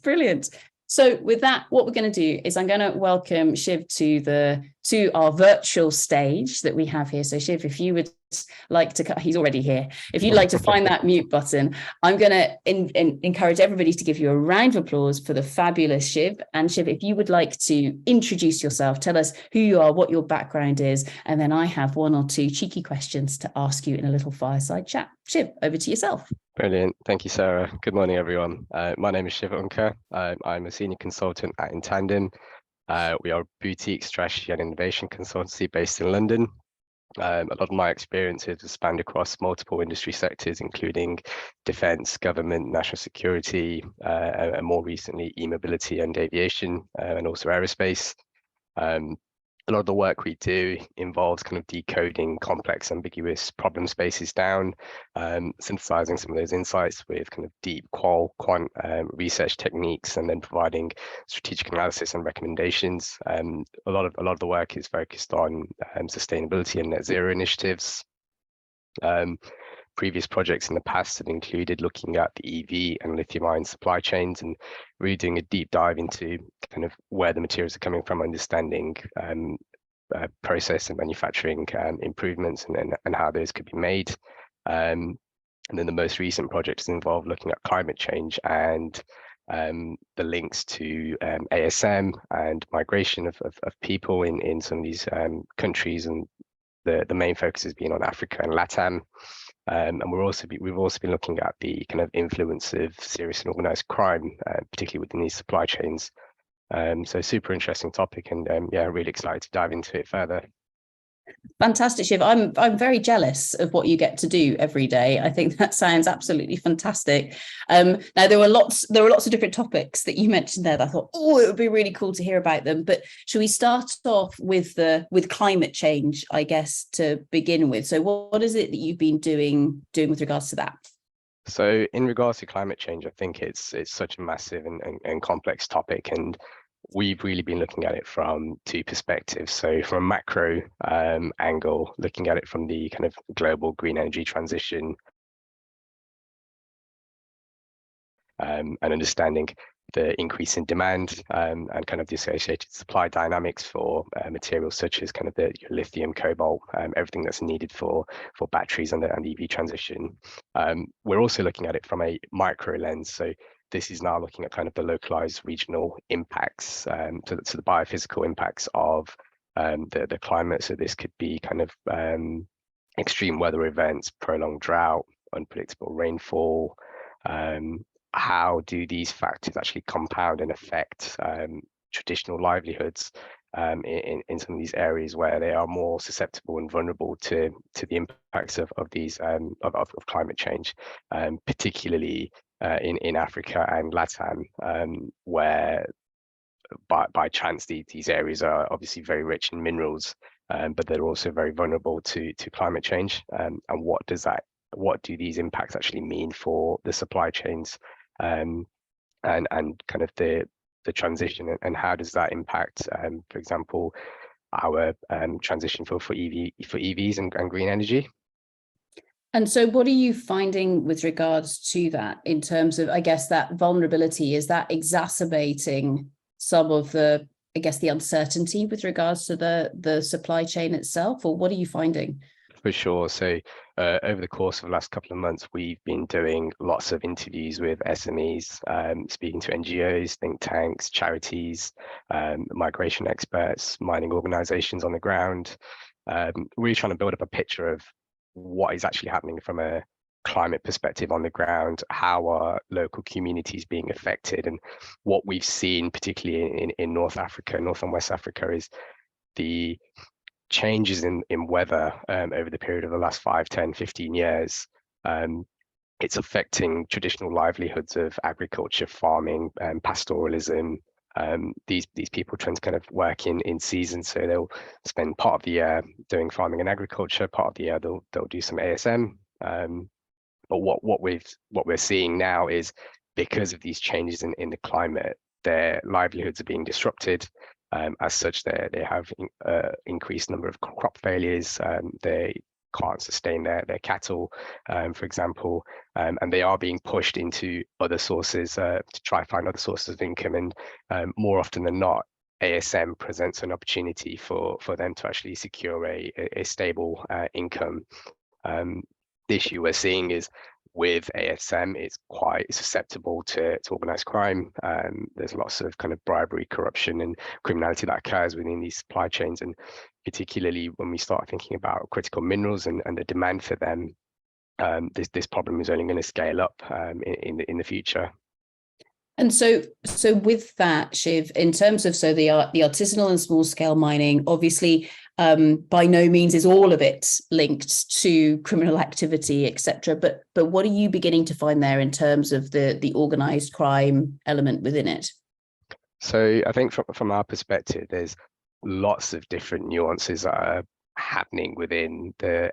brilliant. So with that, what we're going to do is I'm going to welcome Shiv to our virtual stage that we have here. So Shiv, if you would like to, he's already here. If you'd like to find that mute button, I'm going to encourage everybody to give you a round of applause for the fabulous Shiv. And Shiv, if you would like to introduce yourself, tell us who you are, what your background is, and then I have one or two cheeky questions to ask you in a little fireside chat. Shiv, over to yourself. Brilliant. Thank you, Sarah. Good morning, everyone. My name is Shiv Unka. I'm a senior consultant at Intandem. We are a boutique strategy and innovation consultancy based in London. A lot of my experiences have spanned across multiple industry sectors, including defence, government, national security, and more recently, e-mobility and aviation, and also aerospace. A lot of the work we do involves kind of decoding complex, ambiguous problem spaces down, synthesizing some of those insights with kind of deep quant research techniques, and then providing strategic analysis and recommendations. A lot of the work is focused on sustainability and net zero initiatives. Previous projects in the past have included looking at the EV and lithium-ion supply chains and really doing a deep dive into kind of where the materials are coming from, understanding process and manufacturing improvements and how those could be made. And then the most recent projects involve looking at climate change and the links to ASM and migration of people in some of these countries, and the main focus has been on Africa and LATAM. And we've also been looking at the kind of influence of serious and organized crime, particularly within these supply chains. So super interesting topic, and yeah, really excited to dive into it further. Fantastic, Shiv. I'm very jealous of what you get to do every day. I think that sounds absolutely fantastic. Now there were lots of different topics that you mentioned there that I thought, oh, it would be really cool to hear about them. But should we start off with climate change, I guess, to begin with? So what is it that you've been doing with regards to that? So in regards to climate change, I think it's such a massive and complex topic, and we've really been looking at it from two perspectives. So from a macro angle, looking at it from the kind of global green energy transition, and understanding the increase in demand and kind of the associated supply dynamics for materials such as kind of the lithium, cobalt, everything that's needed for batteries and the EV transition. We're also looking at it from a micro lens. So this is now looking at kind of the localized regional impacts to the biophysical impacts of the climate. So this could be kind of extreme weather events, prolonged drought, unpredictable rainfall. How do these factors actually compound and affect traditional livelihoods in some of these areas where they are more susceptible and vulnerable to the impacts of these of climate change, particularly in Africa and LATAM, where by chance these areas are obviously very rich in minerals, but they're also very vulnerable to climate change. And what do these impacts actually mean for the supply chains, and kind of the transition, and how does that impact, for example, our transition for EVs and green energy? And so what are you finding with regards to that in terms of, I guess, that vulnerability? Is that exacerbating some of the, I guess, the uncertainty with regards to the supply chain itself, or what are you finding? For sure. So over the course of the last couple of months, we've been doing lots of interviews with SMEs, speaking to NGOs, think tanks, charities, migration experts, mining organizations on the ground, really trying to build up a picture of what is actually happening from a climate perspective on the ground, how are local communities being affected. And what we've seen, particularly in North and West Africa, is the changes in weather over the period of the last 5, 10, 15 years. It's affecting traditional livelihoods of agriculture, farming, pastoralism. These people tend to kind of work in seasons, so they'll spend part of the year doing farming and agriculture, part of the year they'll do some ASM. But what we're seeing now is, because of these changes in the climate, their livelihoods are being disrupted. As such, they have increased number of crop failures. They can't sustain their cattle, for example, and they are being pushed into other sources to try to find other sources of income. And more often than not, ASM presents an opportunity for them to actually secure a stable income. The issue we're seeing is with ASM, it's quite susceptible to organized crime. There's lots of kind of bribery, corruption, and criminality that occurs within these supply chains. And particularly when we start thinking about critical minerals and the demand for them, this problem is only going to scale up in the future. And so with that, Shiv, in terms of the artisanal and small scale mining, obviously, by no means is all of it linked to criminal activity, etc. But what are you beginning to find there in terms of the organized crime element within it? So I think from our perspective, there's lots of different nuances that are happening within the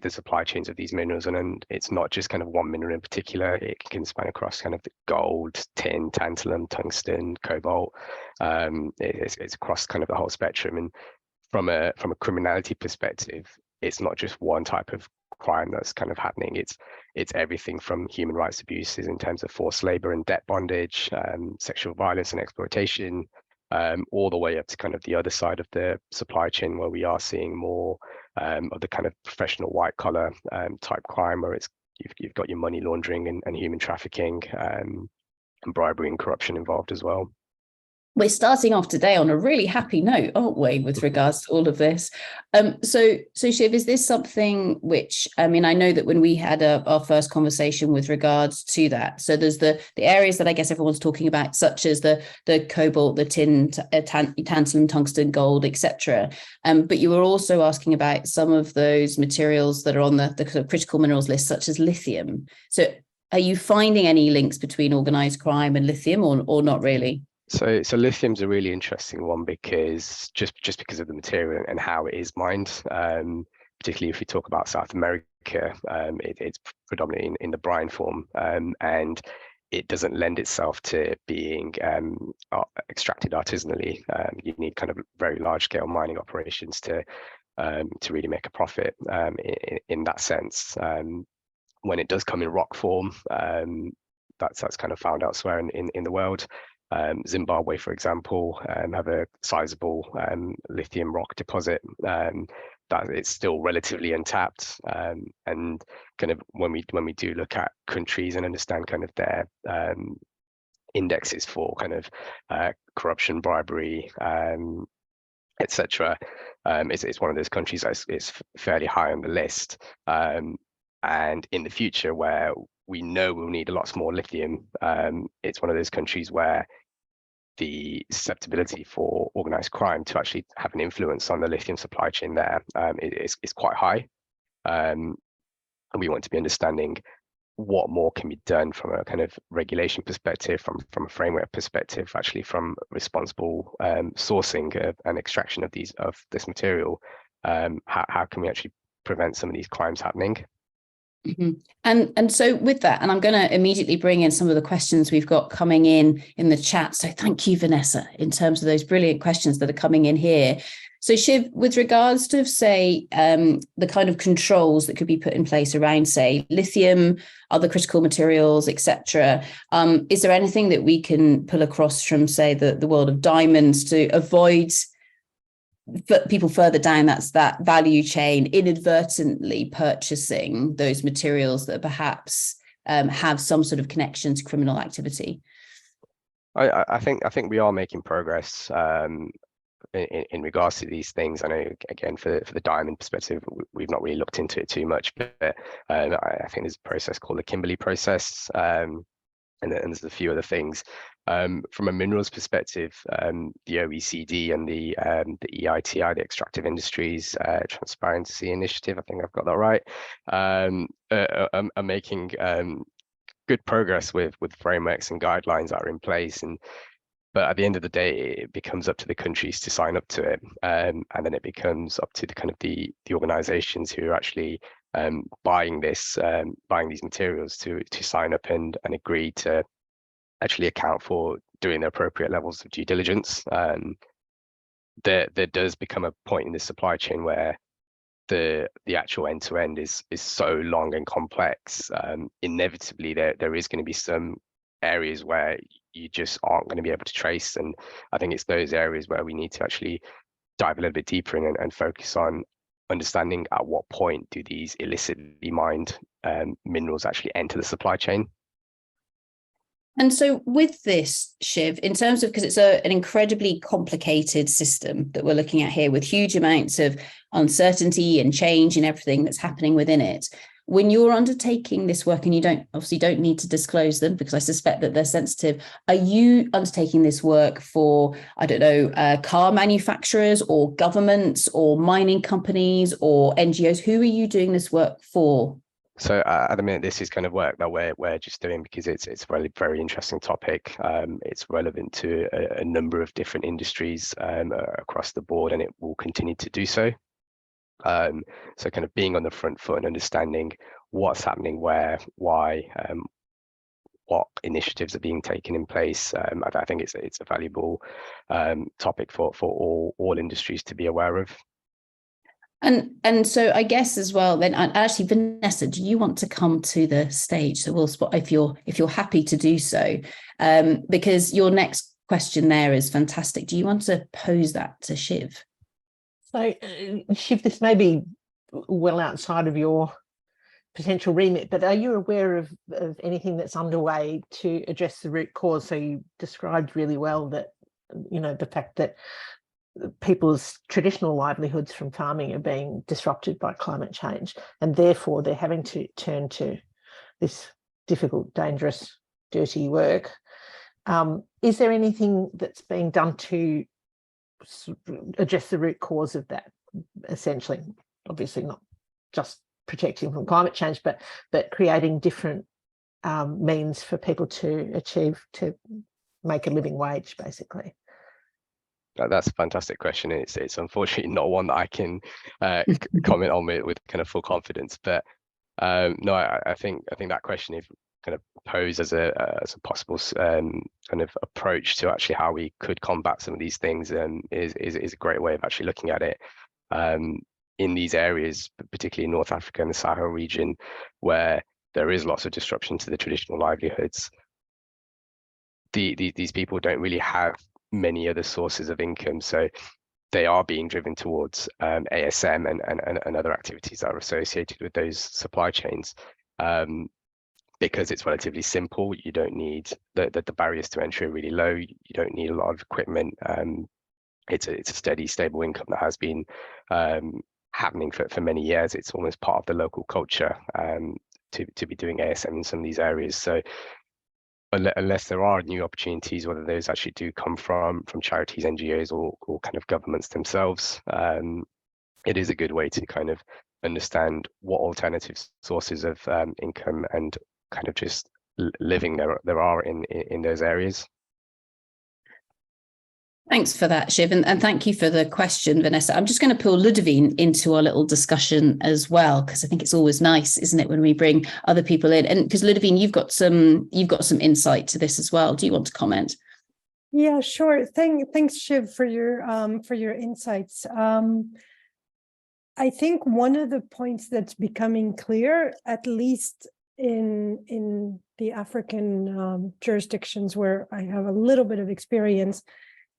supply chains of these minerals, and it's not just kind of one mineral in particular. It can span across kind of the gold, tin, tantalum, tungsten, cobalt. It's across kind of the whole spectrum. And from a criminality perspective, it's not just one type of crime that's kind of happening. It's everything from human rights abuses in terms of forced labor and debt bondage, sexual violence and exploitation, all the way up to kind of the other side of the supply chain, where we are seeing more of the kind of professional white collar type crime, where you've got your money laundering and human trafficking, and bribery and corruption involved as well. We're starting off today on a really happy note, aren't we, with regards to all of this? So Shiv, is this something which, I mean, I know that when we had our first conversation with regards to that, so there's the areas that I guess everyone's talking about, such as the cobalt, the tin, tantalum, tungsten, gold, etc. But you were also asking about some of those materials that are on the critical minerals list, such as lithium. So are you finding any links between organized crime and lithium, or not really? So lithium's a really interesting one, because just because of the material and how it is mined, particularly if we talk about South America, it's predominantly in the brine form, and it doesn't lend itself to being extracted artisanally. You need kind of very large scale mining operations to really make a profit in that sense. When it does come in rock form, that's kind of found elsewhere in the world. Zimbabwe, for example, have a sizable lithium rock deposit that it's still relatively untapped. And kind of when we do look at countries and understand kind of their indexes for kind of corruption, bribery, etc., it's one of those countries that is fairly high on the list. And in the future, where we know we'll need a lot more lithium, it's one of those countries where the susceptibility for organized crime to actually have an influence on the lithium supply chain there is quite high. And we want to be understanding what more can be done from a kind of regulation perspective, from a framework perspective, actually from responsible sourcing and extraction of this material. How can we actually prevent some of these crimes happening? Mm-hmm. And so with that, and I'm going to immediately bring in some of the questions we've got coming in the chat. So thank you, Vanessa, in terms of those brilliant questions that are coming in here. So Shiv, with regards to, say, the kind of controls that could be put in place around, say, lithium, other critical materials, etc., is there anything that we can pull across from, say, the world of diamonds to avoid people further down that value chain inadvertently purchasing those materials that perhaps have some sort of connection to criminal activity? I think we are making progress in regards to these things. I know, again, for the diamond perspective, we've not really looked into it too much, but I think there's a process called the Kimberley process, and there's a few other things. From a minerals perspective, the OECD and the EITI, the Extractive Industries Transparency Initiative, I think I've got that right, are making good progress with frameworks and guidelines that are in place. But at the end of the day, it becomes up to the countries to sign up to it, and then it becomes up to the organizations who are actually buying these materials to sign up and agree to actually account for doing the appropriate levels of due diligence. There does become a point in the supply chain where the actual end to end is so long and complex. Inevitably, there is going to be some areas where you just aren't going to be able to trace, and I think it's those areas where we need to actually dive a little bit deeper in and focus on understanding at what point do these illicitly mined minerals actually enter the supply chain. And so with this, Shiv, in terms of, because it's an incredibly complicated system that we're looking at here with huge amounts of uncertainty and change and everything that's happening within it, when you're undertaking this work, and you obviously don't need to disclose them because I suspect that they're sensitive, are you undertaking this work for, I don't know, car manufacturers or governments or mining companies or NGOs? Who are you doing this work for? So at the minute, this is kind of work that we're just doing because it's a really very interesting topic. It's relevant to a number of different industries across the board, and it will continue to do so. So kind of being on the front foot and understanding what's happening where, why, what initiatives are being taken in place. I think it's a valuable topic for all industries to be aware of. And so I guess as well, then actually, Vanessa, do you want to come to the stage? So we'll spot if you're happy to do so, because your next question there is fantastic. Do you want to pose that to Shiv? So, Shiv, this may be well outside of your potential remit, but are you aware of anything that's underway to address the root cause? So you described really well that, you know, the fact that people's traditional livelihoods from farming are being disrupted by climate change, and therefore they're having to turn to this difficult, dangerous, dirty work. Is there anything that's being done to address the root cause of that? Essentially, obviously not just protecting from climate change, but creating different means for people to make a living wage, basically. That's a fantastic question. It's unfortunately not one that I can comment on with kind of full confidence. But no, I think that question, if kind of posed as a possible kind of approach to actually how we could combat some of these things, is a great way of actually looking at it. In these areas, particularly in North Africa and the Sahel region, where there is lots of disruption to the traditional livelihoods, these people don't really have many other sources of income, so they are being driven towards ASM and other activities that are associated with those supply chains, because it's relatively simple. You don't need the barriers to entry are really low. You don't need a lot of equipment. It's a steady, stable income that has been happening for many years. It's almost part of the local culture to be doing ASM in some of these areas. So unless there are new opportunities, whether those actually do come from charities, NGOs, or kind of governments themselves, it is a good way to kind of understand what alternative sources of income and kind of just living there are in those areas. Thanks for that, Shiv, and thank you for the question, Vanessa. I'm just going to pull Ludovine into our little discussion as well, because I think it's always nice, isn't it, when we bring other people in? And because Ludovine, you've got some insight to this as well. Do you want to comment? Yeah, sure. Thanks, Shiv, for your insights. I think one of the points that's becoming clear, at least in the African jurisdictions where I have a little bit of experience,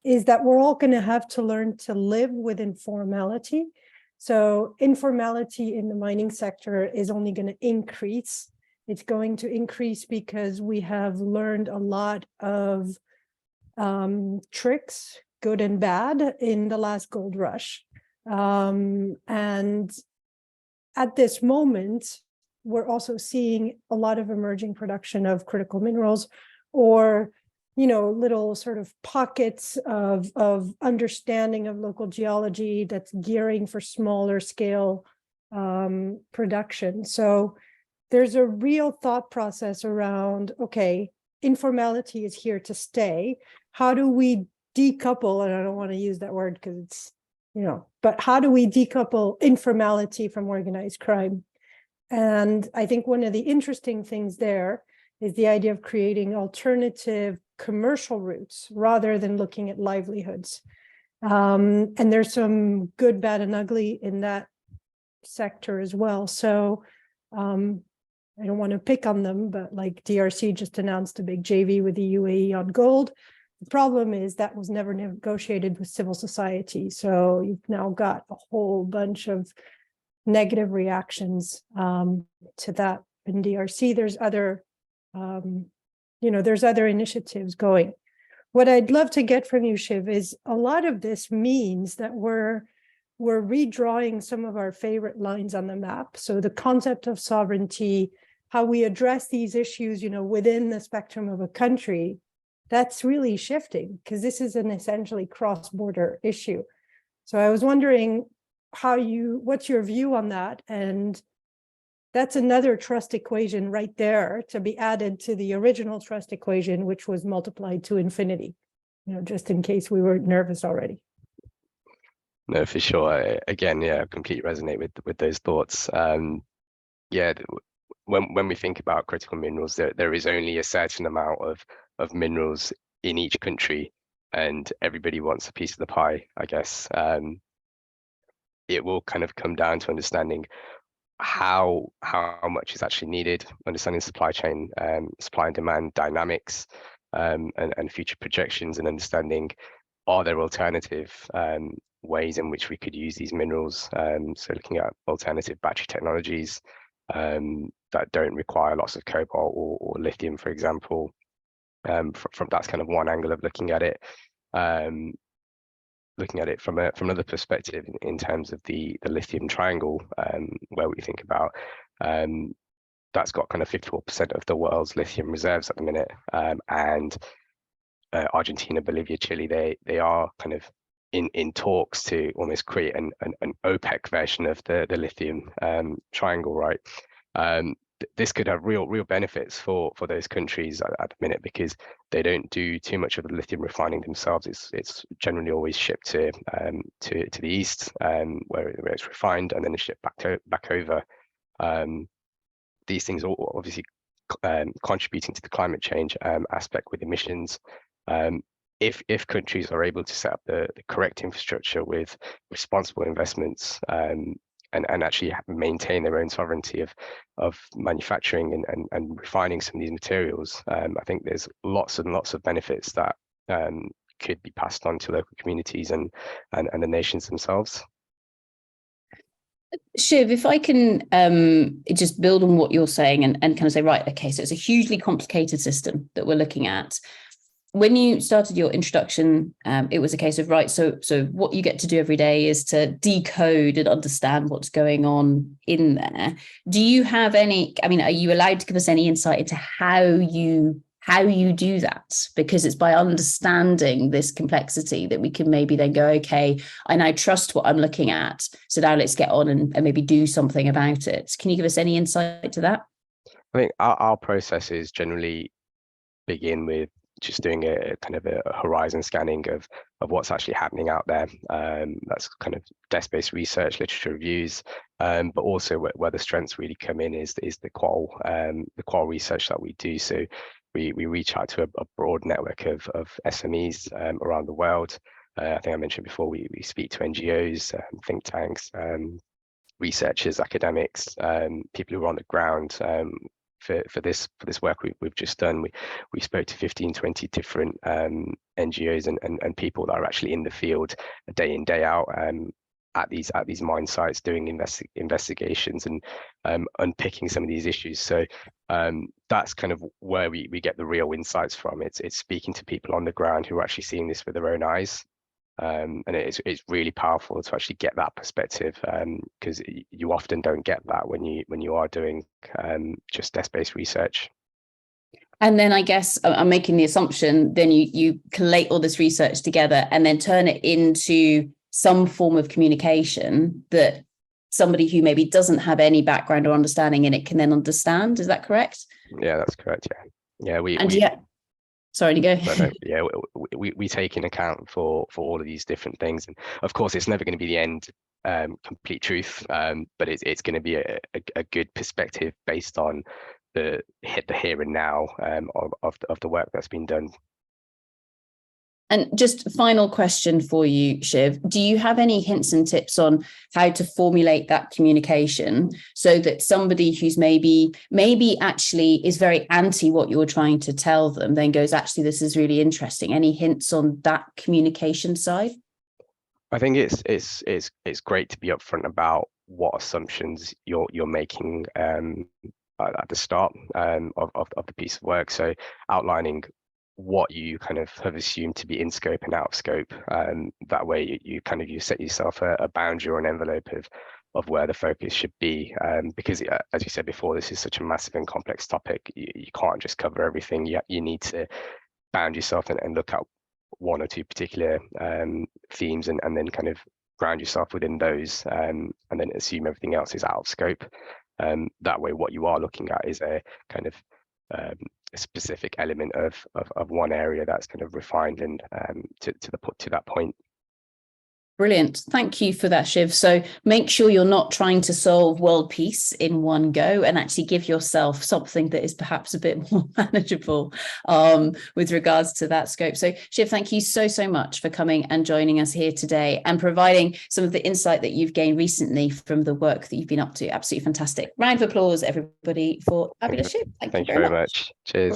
is that we're all going to have to learn to live with informality. So informality in the mining sector is only going to increase. It's going to increase because we have learned a lot of tricks, good and bad, in the last gold rush. And at this moment, we're also seeing a lot of emerging production of critical minerals, or little sort of pockets of understanding of local geology that's gearing for smaller scale production. So there's a real thought process around, okay, informality is here to stay. How do we decouple, and I don't want to use that word because it's, but how do we decouple informality from organized crime? And I think one of the interesting things there is the idea of creating alternative commercial routes rather than looking at livelihoods. And there's some good, bad, and ugly in that sector as well. So I don't want to pick on them, but like DRC just announced a big JV with the UAE on gold. The problem is that was never negotiated with civil society. So you've now got a whole bunch of negative reactions to that in DRC. There's other, there's other initiatives going. What I'd love to get from you, Shiv, is a lot of this means that we're redrawing some of our favorite lines on the map. So the concept of sovereignty, how we address these issues, within the spectrum of a country, that's really shifting because this is an essentially cross-border issue. So I was wondering what's your view on that? And that's another trust equation right there to be added to the original trust equation, which was multiplied to infinity, just in case we were nervous already. No, for sure. Again, yeah, I completely resonate with those thoughts. Yeah, when we think about critical minerals, there is only a certain amount of minerals in each country, and everybody wants a piece of the pie, I guess. It will kind of come down to understanding how much is actually needed, understanding supply chain, supply and demand dynamics, and future projections, and understanding are there alternative ways in which we could use these minerals. So looking at alternative battery technologies that don't require lots of cobalt or lithium, for example. From that's kind of one angle of looking at it. Looking at it from another perspective in terms of the lithium triangle, where we think about that's got kind of 54% of the world's lithium reserves at the minute, and Argentina, Bolivia, Chile, they are kind of in talks to almost create an OPEC version of the lithium triangle, right? This could have real benefits for those countries at the minute, because they don't do too much of the lithium refining themselves. It's generally always shipped to the east, where it's refined, and then it's shipped back over. These things are obviously contributing to the climate change aspect with emissions. If countries are able to set up the correct infrastructure with responsible investments, and actually maintain their own sovereignty of manufacturing and refining some of these materials, I think there's lots and lots of benefits that could be passed on to local communities and the nations themselves. Shiv, if I can just build on what you're saying and kind of say, right, okay, so it's a hugely complicated system that we're looking at. When you started your introduction, it was a case of, right, so what you get to do every day is to decode and understand what's going on in there. Do you have any, are you allowed to give us any insight into how you do that? Because it's by understanding this complexity that we can maybe then go, okay, I now trust what I'm looking at, so now let's get on and maybe do something about it. Can you give us any insight to that? I think our processes generally begin with just doing a kind of a horizon scanning of what's actually happening out there. That's kind of desk-based research, literature reviews, but also where the strengths really come in is the qual research that we do. So we reach out to a broad network of SMEs around the world. I think I mentioned before, we speak to NGOs, think tanks, researchers, academics, people who are on the ground. For this work we've just done, we spoke to 15-20 different NGOs and people that are actually in the field day in, day out, at these mine sites, doing investigations and unpicking some of these issues. So that's kind of where we get the real insights from. It's speaking to people on the ground who are actually seeing this with their own eyes. And it's really powerful to actually get that perspective, because you often don't get that when you are doing just desk-based research. And then I guess I'm making the assumption then you collate all this research together and then turn it into some form of communication that somebody who maybe doesn't have any background or understanding in it can then understand. Is that correct? Yeah, that's correct. Yeah. Sorry to go. No, yeah, we take in account for all of these different things, and of course, it's never going to be the end complete truth, but it's going to be a good perspective based on the here and now of the work that's been done. And just final question for you, Shiv. Do you have any hints and tips on how to formulate that communication so that somebody who's maybe actually is very anti what you're trying to tell them then goes, actually, this is really interesting? Any hints on that communication side? I think it's great to be upfront about what assumptions you're making at the start of the piece of work. So outlining what you kind of have assumed to be in scope and out of scope. That way you set yourself a boundary or an envelope of where the focus should be. Because as you said before, this is such a massive and complex topic. You can't just cover everything. You need to bound yourself and look at one or two particular themes and then kind of ground yourself within those, and then assume everything else is out of scope. That way what you are looking at is a kind of a specific element of one area that's kind of refined and to that point. Brilliant. Thank you for that, Shiv. So make sure you're not trying to solve world peace in one go, and actually give yourself something that is perhaps a bit more manageable with regards to that scope. So Shiv, thank you so much for coming and joining us here today and providing some of the insight that you've gained recently from the work that you've been up to. Absolutely fantastic. Round of applause, everybody, for fabulous Shiv. Thank you very much. Cheers.